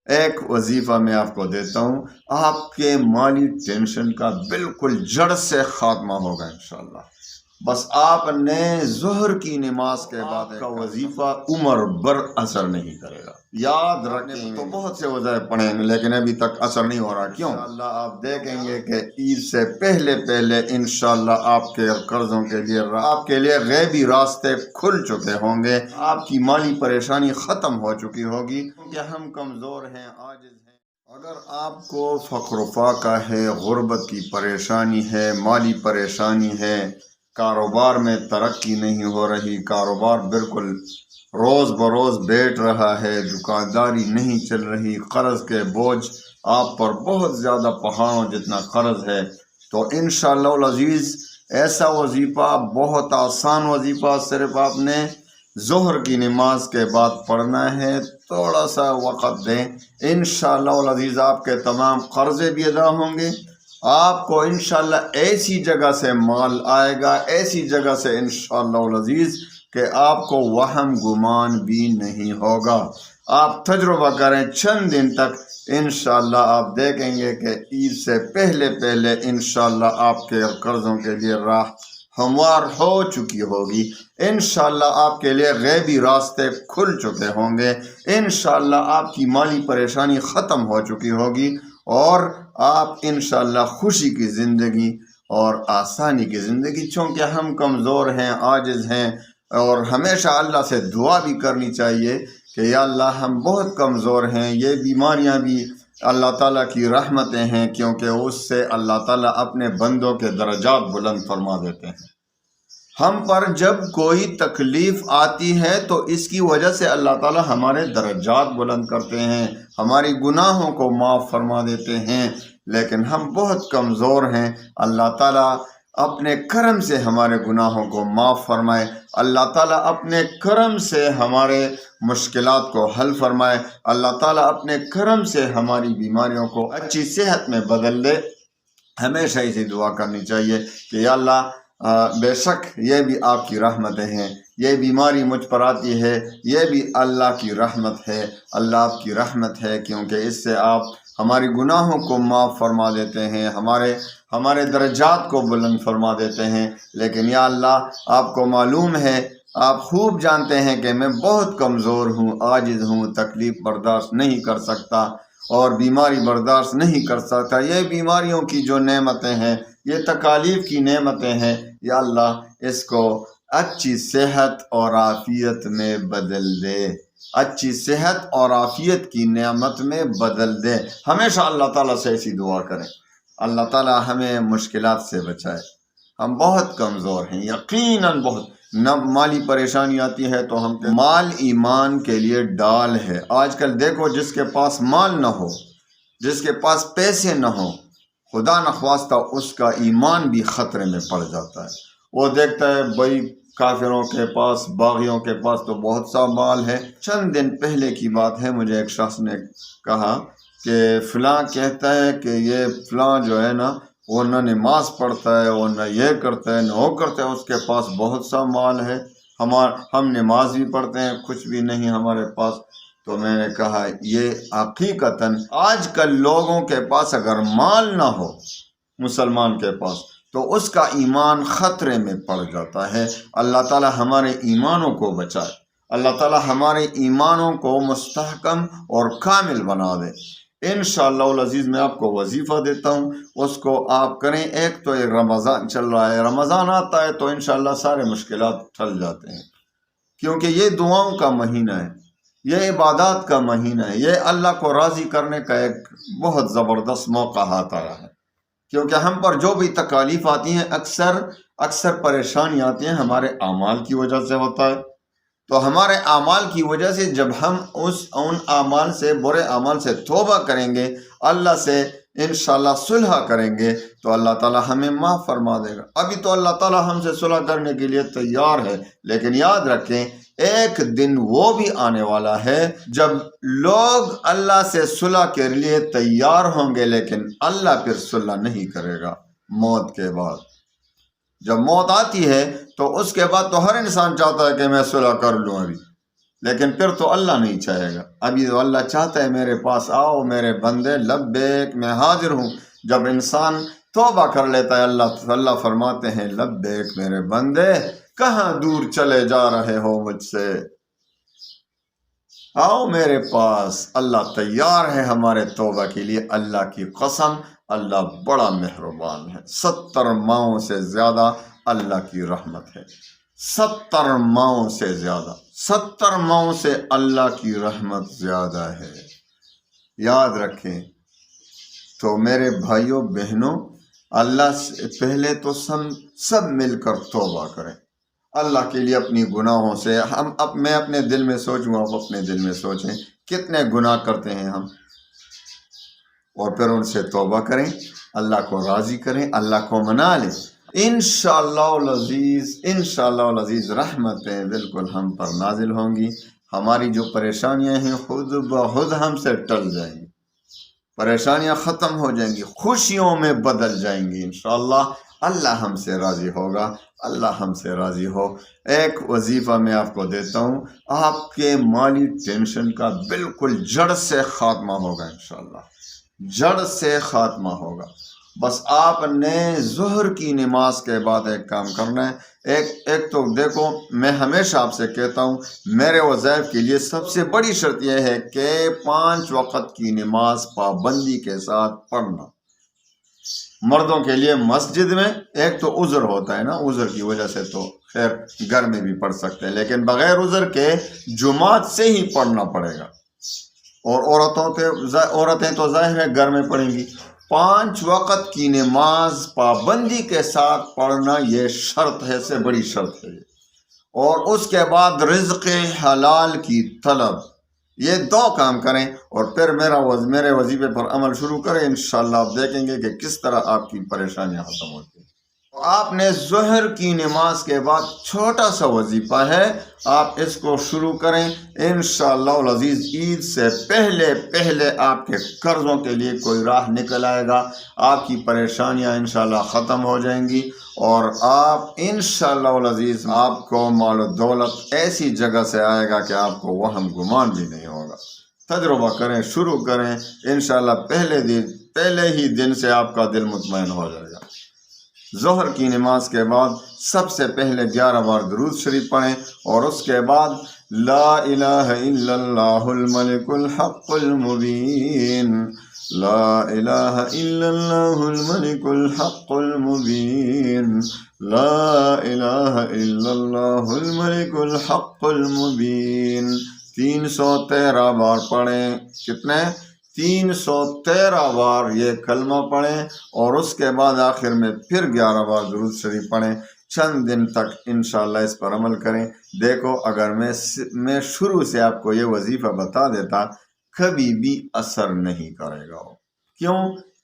ایک وظیفہ میں آپ کو دیتا ہوں، آپ کے مالی ٹینشن کا بالکل جڑ سے خاتمہ ہوگا انشاءاللہ۔ بس آپ نے ظہر کی نماز کے بعد کا وظیفہ عمر بر اثر نہیں کرے گا۔ یاد رکھیں، تو بہت سے وظائف پڑھیں گے لیکن ابھی تک اثر نہیں ہو رہا۔ کیوں؟ انشاءاللہ آپ دیکھیں گے کہ عید سے پہلے پہلے انشاءاللہ آپ کے قرضوں کے لیے غیبی راستے کھل چکے ہوں گے، آپ کی مالی پریشانی ختم ہو چکی ہوگی، کیونکہ ہم کمزور ہیں، عاجز ہیں۔ اگر آپ کو فقر و فاقہ ہے، غربت کی پریشانی ہے، مالی پریشانی ہے، کاروبار میں ترقی نہیں ہو رہی، کاروبار بالکل روز بروز بیٹھ رہا ہے، دکانداری نہیں چل رہی، قرض کے بوجھ آپ پر بہت زیادہ پہاڑوں جتنا قرض ہے، تو انشاءاللہ العزیز ایسا وظیفہ، بہت آسان وظیفہ، صرف آپ نے ظہر کی نماز کے بعد پڑھنا ہے، تھوڑا سا وقت دیں، انشاءاللہ العزیز آپ کے تمام قرضے بھی ادا ہوں گے، آپ کو انشاءاللہ ایسی جگہ سے مال آئے گا، ایسی جگہ سے انشاءاللہ العزیز کہ آپ کو وہم گمان بھی نہیں ہوگا۔ آپ تجربہ کریں چند دن تک، انشاءاللہ آپ دیکھیں گے کہ عید سے پہلے پہلے انشاءاللہ آپ کے قرضوں کے لیے راہ ہموار ہو چکی ہوگی، انشاءاللہ آپ کے لیے غیبی راستے کھل چکے ہوں گے، انشاءاللہ آپ کی مالی پریشانی ختم ہو چکی ہوگی، اور آپ انشاءاللہ خوشی کی زندگی اور آسانی کی زندگی، چونکہ ہم کمزور ہیں، عاجز ہیں، اور ہمیشہ اللہ سے دعا بھی کرنی چاہیے کہ یا اللہ ہم بہت کمزور ہیں، یہ بیماریاں بھی اللہ تعالیٰ کی رحمتیں ہیں، کیونکہ اس سے اللہ تعالیٰ اپنے بندوں کے درجات بلند فرما دیتے ہیں۔ ہم پر جب کوئی تکلیف آتی ہے تو اس کی وجہ سے اللہ تعالیٰ ہمارے درجات بلند کرتے ہیں، ہماری گناہوں کو معاف فرما دیتے ہیں، لیکن ہم بہت کمزور ہیں۔ اللہ تعالیٰ اپنے کرم سے ہمارے گناہوں کو معاف فرمائے، اللہ تعالیٰ اپنے کرم سے ہمارے مشکلات کو حل فرمائے، اللہ تعالیٰ اپنے کرم سے ہماری بیماریوں کو اچھی صحت میں بدل دے۔ ہمیشہ اسی دعا کرنی چاہیے کہ یا اللہ بے شک یہ بھی آپ کی رحمتیں ہیں، یہ بیماری مجھ پر آتی ہے، یہ بھی اللہ کی رحمت ہے، اللہ آپ کی رحمت ہے، کیونکہ اس سے آپ ہماری گناہوں کو معاف فرما دیتے ہیں، ہمارے درجات کو بلند فرما دیتے ہیں۔ لیکن یا اللہ آپ کو معلوم ہے، آپ خوب جانتے ہیں کہ میں بہت کمزور ہوں، عاجز ہوں، تکلیف برداشت نہیں کر سکتا اور بیماری برداشت نہیں کر سکتا۔ یہ بیماریوں کی جو نعمتیں ہیں، یہ تکالیف کی نعمتیں ہیں، یا اللہ اس کو اچھی صحت اور عافیت میں بدل دے، اچھی صحت اور عافیت کی نعمت میں بدل دے۔ ہمیشہ اللہ تعالیٰ سے ایسی دعا کریں، اللہ تعالیٰ ہمیں مشکلات سے بچائے۔ ہم بہت کمزور ہیں، یقیناً بہت، نہ مالی پریشانی آتی ہے تو ہم مال ایمان کے لیے ڈال ہے۔ آج کل دیکھو، جس کے پاس مال نہ ہو، جس کے پاس پیسے نہ ہو، خدا نخواستہ اس کا ایمان بھی خطرے میں پڑ جاتا ہے۔ وہ دیکھتا ہے بھائی کافروں کے پاس، باغیوں کے پاس تو بہت سا مال ہے۔ چند دن پہلے کی بات ہے، مجھے ایک شخص نے کہا کہ فلاں کہتا ہے کہ یہ فلاں جو ہے نا، وہ نہ نماز پڑھتا ہے، وہ نہ یہ کرتا ہے، نہ وہ کرتا ہے، اس کے پاس بہت سا مال ہے، ہم نماز بھی پڑھتے ہیں، کچھ بھی نہیں ہمارے پاس۔ تو میں نے کہا یہ حقیقتاً آج کل لوگوں کے پاس اگر مال نہ ہو، مسلمان کے پاس، تو اس کا ایمان خطرے میں پڑ جاتا ہے۔ اللہ تعالی ہمارے ایمانوں کو بچائے، اللہ تعالی ہمارے ایمانوں کو مستحکم اور کامل بنا دے۔ انشاءاللہ العزیز میں آپ کو وظیفہ دیتا ہوں، اس کو آپ کریں۔ ایک تو یہ رمضان چل رہا ہے، رمضان آتا ہے تو انشاءاللہ سارے مشکلات ٹل جاتے ہیں، کیونکہ یہ دعاؤں کا مہینہ ہے، یہ عبادات کا مہینہ ہے، یہ اللہ کو راضی کرنے کا ایک بہت زبردست موقع ہاتھ آیا ہے۔ کیونکہ ہم پر جو بھی تکالیف آتی ہیں، اکثر پریشانی آتی ہیں ہمارے اعمال کی وجہ سے ہوتا ہے۔ تو ہمارے اعمال کی وجہ سے جب ہم ان اعمال سے، برے اعمال سے توبہ کریں گے، اللہ سے انشاءاللہ صلح کریں گے، تو اللہ تعالی ہمیں معاف فرما دے گا۔ ابھی تو اللہ تعالی ہم سے صلح کرنے کے لیے تیار ہے، لیکن یاد رکھیں ایک دن وہ بھی آنے والا ہے جب لوگ اللہ سے صلح کے لیے تیار ہوں گے، لیکن اللہ پھر صلح نہیں کرے گا۔ موت کے بعد جب موت آتی ہے تو اس کے بعد تو ہر انسان چاہتا ہے کہ میں صلح کر لوں ابھی، لیکن پھر تو اللہ نہیں چاہے گا. ابھی تو اللہ چاہتا ہے میرے پاس آؤ میرے بندے، لبیک میں حاضر ہوں. جب انسان توبہ کر لیتا ہے اللہ فرماتے ہیں لبیک میرے بندے، کہاں دور چلے جا رہے ہو مجھ سے، آؤ میرے پاس. اللہ تیار ہے ہمارے توبہ کے لیے. اللہ کی قسم اللہ بڑا مہربان ہے. 70 ماؤں سے زیادہ اللہ کی رحمت ہے. 70 ماؤں سے زیادہ، 70 ماؤں سے اللہ کی رحمت زیادہ ہے. یاد رکھیں. تو میرے بھائیوں بہنوں، اللہ سے پہلے تو سب مل کر توبہ کریں اللہ کے لیے اپنی گناہوں سے. میں اپنے دل میں سوچوں، آپ اپنے دل میں سوچیں کتنے گناہ کرتے ہیں ہم، اور پھر ان سے توبہ کریں، اللہ کو راضی کریں، اللہ کو منا لیں. انشاءاللہ العزیز، انشاءاللہ العزیز رحمتیں بالکل ہم پر نازل ہوں گی. ہماری جو پریشانیاں ہیں خود بخود ہم سے ٹل جائیں گی، پریشانیاں ختم ہو جائیں گی، خوشیوں میں بدل جائیں گی انشاءاللہ. اللہ ہم سے راضی ہوگا، اللہ ہم سے راضی ہو. ایک وظیفہ میں آپ کو دیتا ہوں، آپ کے مالی ٹینشن کا بالکل جڑ سے خاتمہ ہوگا انشاءاللہ، جڑ سے خاتمہ ہوگا. بس آپ نے ظہر کی نماز کے بعد ایک کام کرنا ہے. ایک تو دیکھو، میں ہمیشہ آپ سے کہتا ہوں میرے وظائف کے لیے سب سے بڑی شرط یہ ہے کہ 5 وقت کی نماز پابندی کے ساتھ پڑھنا. مردوں کے لیے مسجد میں ایک تو عذر ہوتا ہے نا، عذر کی وجہ سے تو خیر گھر میں بھی پڑھ سکتے ہیں، لیکن بغیر عذر کے جماعت سے ہی پڑھنا پڑے گا. اور عورتیں تو ظاہر ہے گھر میں پڑھیں گی. 5 وقت کی نماز پابندی کے ساتھ پڑھنا یہ شرط ہے، سے بڑی شرط ہے. اور اس کے بعد رزق حلال کی طلب، یہ 2 کام کریں اور پھر میرے وظیفے پر عمل شروع کریں. انشاءاللہ آپ دیکھیں گے کہ کس طرح آپ کی پریشانیاں ختم ہوتی ہیں. آپ نے ظہر کی نماز کے بعد چھوٹا سا وظیفہ ہے، آپ اس کو شروع کریں. انشاءاللہ العزیز عید سے پہلے آپ کے قرضوں کے لیے کوئی راہ نکل آئے گا، آپ کی پریشانیاں انشاءاللہ ختم ہو جائیں گی، اور آپ انشاءاللہ العزیز آپ کو مال و دولت ایسی جگہ سے آئے گا کہ آپ کو وہم گمان بھی نہیں ہوگا. تجربہ کریں، شروع کریں، انشاءاللہ پہلے ہی دن سے آپ کا دل مطمئن ہو جائے گا. ظہر کی نماز کے بعد سب سے پہلے 11 بار درود شریف پڑھیں، اور اس کے بعد لا الہ الا اللہ الملک الحق المبین، لا الہ الا اللہ الملک الحق المبین، لا الہ الا اللہ الملک الحق المبین. 313 بار پڑھیں. کتنے؟ 313 بار یہ کلمہ پڑھیں، اور اس کے بعد آخر میں پھر 11 بار درود شریف پڑھیں. چند دن تک انشاءاللہ اس پر عمل کریں. دیکھو اگر میں شروع سے آپ کو یہ وظیفہ بتا دیتا کبھی بھی اثر نہیں کرے گا. کیوں؟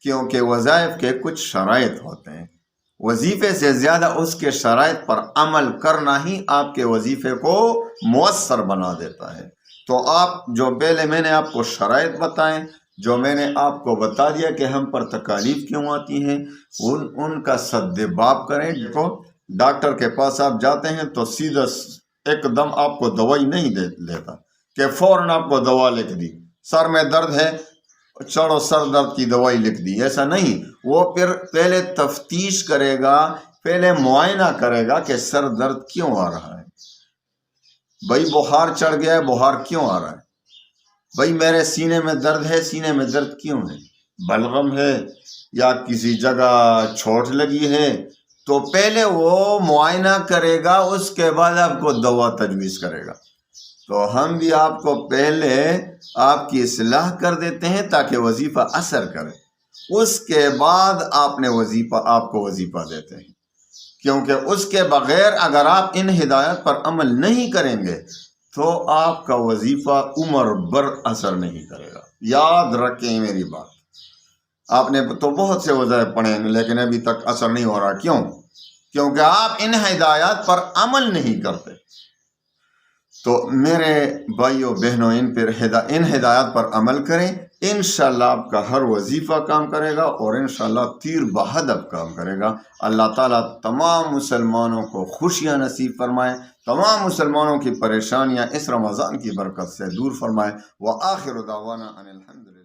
کیونکہ وظائف کے کچھ شرائط ہوتے ہیں، وظیفے سے زیادہ اس کے شرائط پر عمل کرنا ہی آپ کے وظیفے کو مؤثر بنا دیتا ہے. تو آپ جو پہلے میں نے آپ کو شرائط بتائیں، جو میں نے آپ کو بتا دیا کہ ہم پر تکالیف کیوں آتی ہیں، ان کا سدباب کریں. دیکھو ڈاکٹر کے پاس آپ جاتے ہیں تو سیدھا ایک دم آپ کو دوائی نہیں لیتا کہ فوراً آپ کو دوا لکھ دی. سر میں درد ہے، چڑو سر درد کی دوائی لکھ دی، ایسا نہیں. وہ پھر پہلے تفتیش کرے گا، پہلے معائنہ کرے گا کہ سر درد کیوں آ رہا ہے. بھائی بخار چڑھ گیا ہے، بخار کیوں آ رہا ہے؟ بھائی میرے سینے میں درد ہے، سینے میں درد کیوں ہے؟ بلغم ہے یا کسی جگہ چوٹ لگی ہے؟ تو پہلے وہ معائنہ کرے گا، اس کے بعد آپ کو دوا تجویز کرے گا. تو ہم بھی آپ کو پہلے آپ کی اصلاح کر دیتے ہیں تاکہ وظیفہ اثر کرے، اس کے بعد آپ کو وظیفہ دیتے ہیں. کیونکہ اس کے بغیر اگر آپ ان ہدایت پر عمل نہیں کریں گے تو آپ کا وظیفہ عمر بھر اثر نہیں کرے گا. یاد رکھیں میری بات. آپ نے تو بہت سے وظائف پڑھے ہیں لیکن ابھی تک اثر نہیں ہو رہا. کیوں؟ کیونکہ آپ ان ہدایات پر عمل نہیں کرتے. تو میرے بھائیوں بہنوں ان ہدایات پر عمل کریں، انشاءاللہ آپ کا ہر وظیفہ کام کرے گا اور انشاءاللہ تیر بہدف کام کرے گا۔ اللہ تعالیٰ تمام مسلمانوں کو خوشیاں نصیب فرمائے، تمام مسلمانوں کی پریشانیاں اس رمضان کی برکت سے دور فرمائے۔ وآخر دعوانا ان الحمدللہ۔